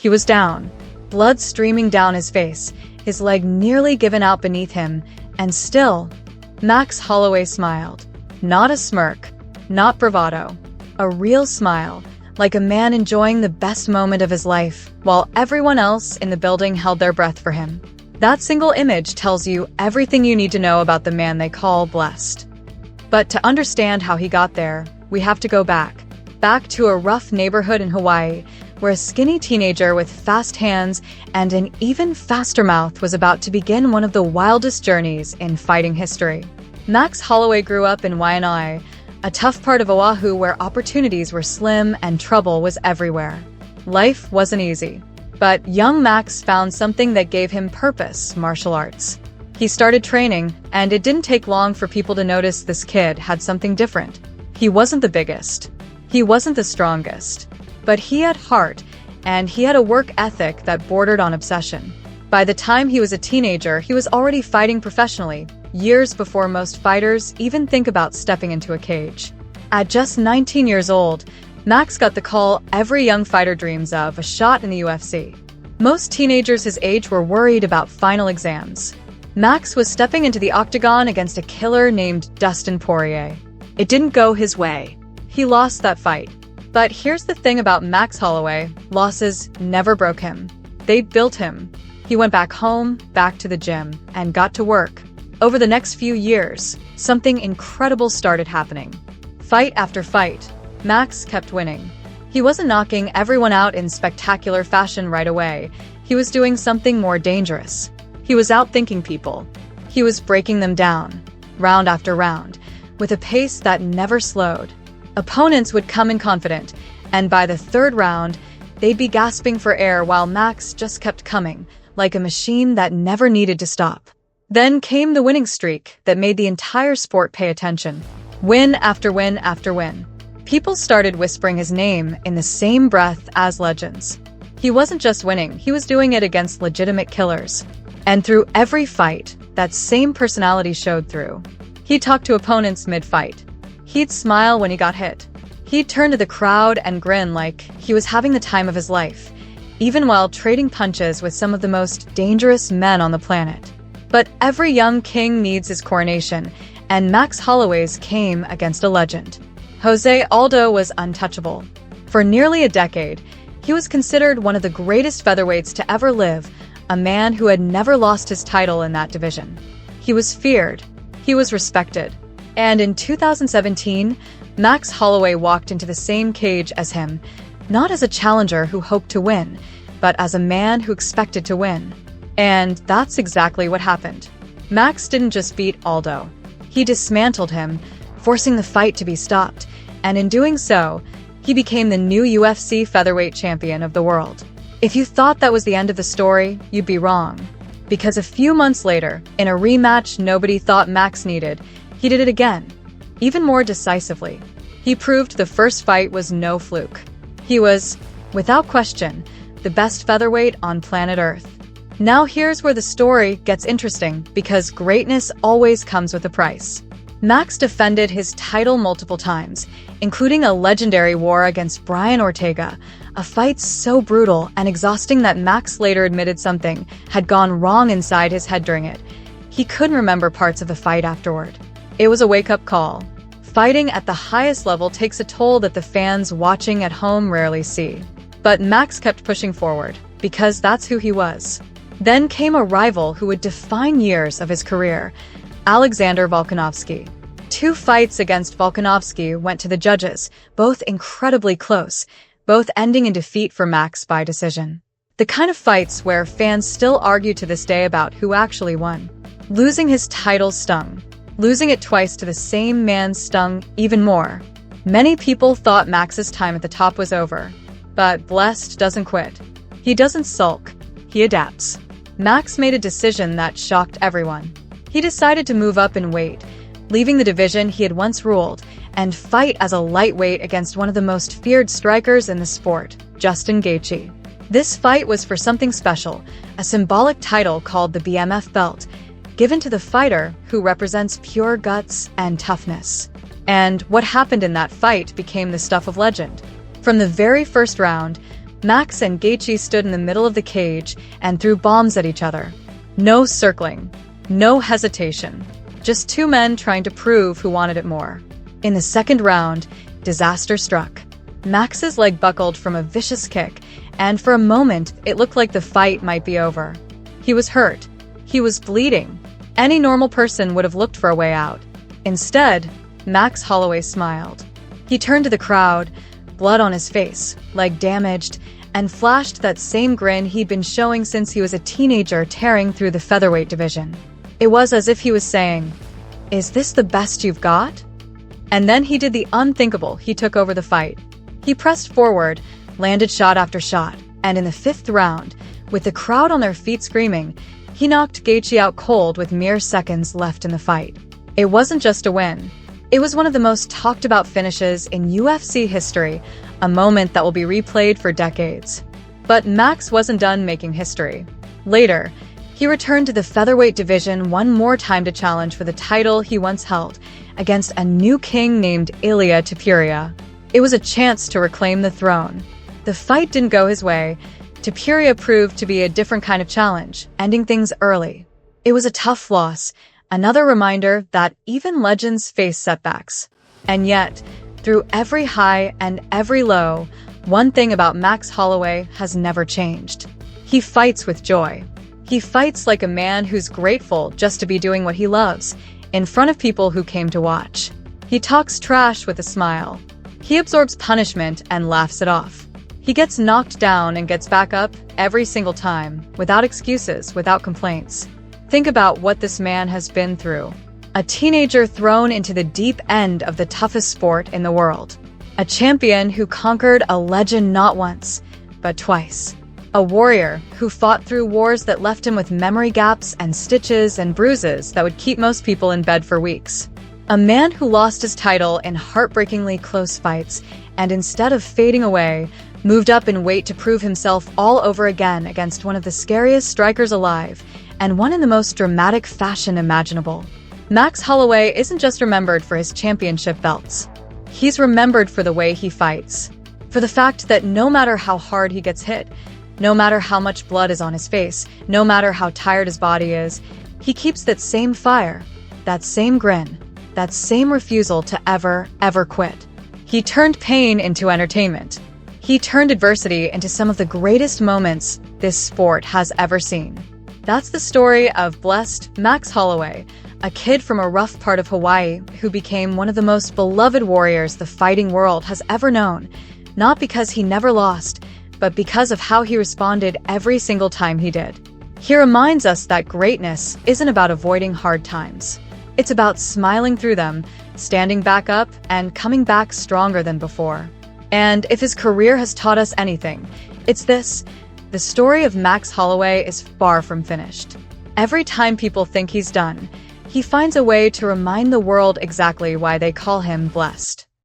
He was down, blood streaming down his face, his leg nearly given out beneath him, and still, Max Holloway smiled. Not a smirk, not bravado, a real smile, like a man enjoying the best moment of his life, while everyone else in the building held their breath for him. That single image tells you everything you need to know about the man they call blessed. But to understand how he got there, we have to go back to a rough neighborhood in Hawaii, where a skinny teenager with fast hands and an even faster mouth was about to begin one of the wildest journeys in fighting history. Max Holloway grew up in Waianae, a tough part of Oahu where opportunities were slim and trouble was everywhere. Life wasn't easy, but young Max found something that gave him purpose: martial arts. He started training, and it didn't take long for people to notice this kid had something different. He wasn't the biggest. He wasn't the strongest. But he had heart, and he had a work ethic that bordered on obsession. By the time he was a teenager, he was already fighting professionally, years before most fighters even think about stepping into a cage. At just 19 years old, Max got the call every young fighter dreams of: a shot in the UFC. Most teenagers his age were worried about final exams. Max was stepping into the Octagon against a killer named Dustin Poirier. It didn't go his way. He lost that fight. But here's the thing about Max Holloway: losses never broke him. They built him. He went back home, back to the gym, and got to work. Over the next few years, something incredible started happening. Fight after fight, Max kept winning. He wasn't knocking everyone out in spectacular fashion right away. He was doing something more dangerous. He was outthinking people. He was breaking them down, round after round, with a pace that never slowed. Opponents would come in confident, and by the third round, they'd be gasping for air while Max just kept coming, like a machine that never needed to stop. Then came the winning streak that made the entire sport pay attention. Win after win after win. People started whispering his name in the same breath as legends. He wasn't just winning, he was doing it against legitimate killers. And through every fight, that same personality showed through. He'd talk to opponents mid-fight. He'd smile when he got hit. He'd turn to the crowd and grin like he was having the time of his life, even while trading punches with some of the most dangerous men on the planet. But every young king needs his coronation, and Max Holloway's came against a legend. Jose Aldo was untouchable. For nearly a decade, he was considered one of the greatest featherweights to ever live, a man who had never lost his title in that division. He was feared. He was respected. And in 2017, Max Holloway walked into the same cage as him, not as a challenger who hoped to win, but as a man who expected to win. And that's exactly what happened. Max didn't just beat Aldo. He dismantled him, forcing the fight to be stopped, and in doing so, he became the new UFC featherweight champion of the world. If you thought that was the end of the story, you'd be wrong. Because a few months later, in a rematch nobody thought Max needed, he did it again, even more decisively. He proved the first fight was no fluke. He was, without question, the best featherweight on planet Earth. Now here's where the story gets interesting, because greatness always comes with a price. Max defended his title multiple times, including a legendary war against Brian Ortega, a fight so brutal and exhausting that Max later admitted something had gone wrong inside his head during it. He couldn't remember parts of the fight afterward. It was a wake-up call. Fighting at the highest level takes a toll that the fans watching at home rarely see. But Max kept pushing forward, because that's who he was. Then came a rival who would define years of his career, Alexander Volkanovski. 2 fights against Volkanovski went to the judges, both incredibly close, both ending in defeat for Max by decision. The kind of fights where fans still argue to this day about who actually won. Losing his title stung. Losing it twice to the same man stung even more. Many people thought Max's time at the top was over. But Blessed doesn't quit. He doesn't sulk. He adapts. Max made a decision that shocked everyone. He decided to move up in weight, leaving the division he had once ruled, and fight as a lightweight against one of the most feared strikers in the sport, Justin Gaethje. This fight was for something special, a symbolic title called the BMF belt, given to the fighter who represents pure guts and toughness. And what happened in that fight became the stuff of legend. From the very first round, Max and Gaethje stood in the middle of the cage and threw bombs at each other. No circling, no hesitation, just two men trying to prove who wanted it more. In the second round, disaster struck. Max's leg buckled from a vicious kick, and for a moment, it looked like the fight might be over. He was hurt. He was bleeding. Any normal person would have looked for a way out. Instead, Max Holloway smiled. He turned to the crowd, blood on his face, leg damaged, and flashed that same grin he'd been showing since he was a teenager tearing through the featherweight division. It was as if he was saying, "Is this the best you've got?" And then he did the unthinkable. He took over the fight. He pressed forward, landed shot after shot, and in the fifth round, with the crowd on their feet screaming, he knocked Gaethje out cold with mere seconds left in the fight. It wasn't just a win. It was one of the most talked about finishes in UFC history, a moment that will be replayed for decades. But Max wasn't done making history. Later, he returned to the featherweight division one more time to challenge for the title he once held against a new king named Ilia Topuria. It was a chance to reclaim the throne. The fight didn't go his way. Topuria proved to be a different kind of challenge, ending things early. It was a tough loss, another reminder that even legends face setbacks. And yet, through every high and every low, one thing about Max Holloway has never changed. He fights with joy. He fights like a man who's grateful just to be doing what he loves, in front of people who came to watch. He talks trash with a smile. He absorbs punishment and laughs it off. He gets knocked down and gets back up every single time, without excuses, without complaints. Think about what this man has been through. A teenager thrown into the deep end of the toughest sport in the world. A champion who conquered a legend not once, but twice. A warrior who fought through wars that left him with memory gaps and stitches and bruises that would keep most people in bed for weeks. A man who lost his title in heartbreakingly close fights and instead of fading away, moved up in weight to prove himself all over again against one of the scariest strikers alive, and one in the most dramatic fashion imaginable. Max Holloway isn't just remembered for his championship belts. He's remembered for the way he fights. For the fact that no matter how hard he gets hit, no matter how much blood is on his face, no matter how tired his body is, he keeps that same fire, that same grin, that same refusal to ever quit. He turned pain into entertainment. He turned adversity into some of the greatest moments this sport has ever seen. That's the story of blessed Max Holloway, a kid from a rough part of Hawaii who became one of the most beloved warriors the fighting world has ever known, not because he never lost, but because of how he responded every single time he did. He reminds us that greatness isn't about avoiding hard times. It's about smiling through them, standing back up, and coming back stronger than before. And if his career has taught us anything, it's this: the story of Max Holloway is far from finished. Every time people think he's done, he finds a way to remind the world exactly why they call him blessed.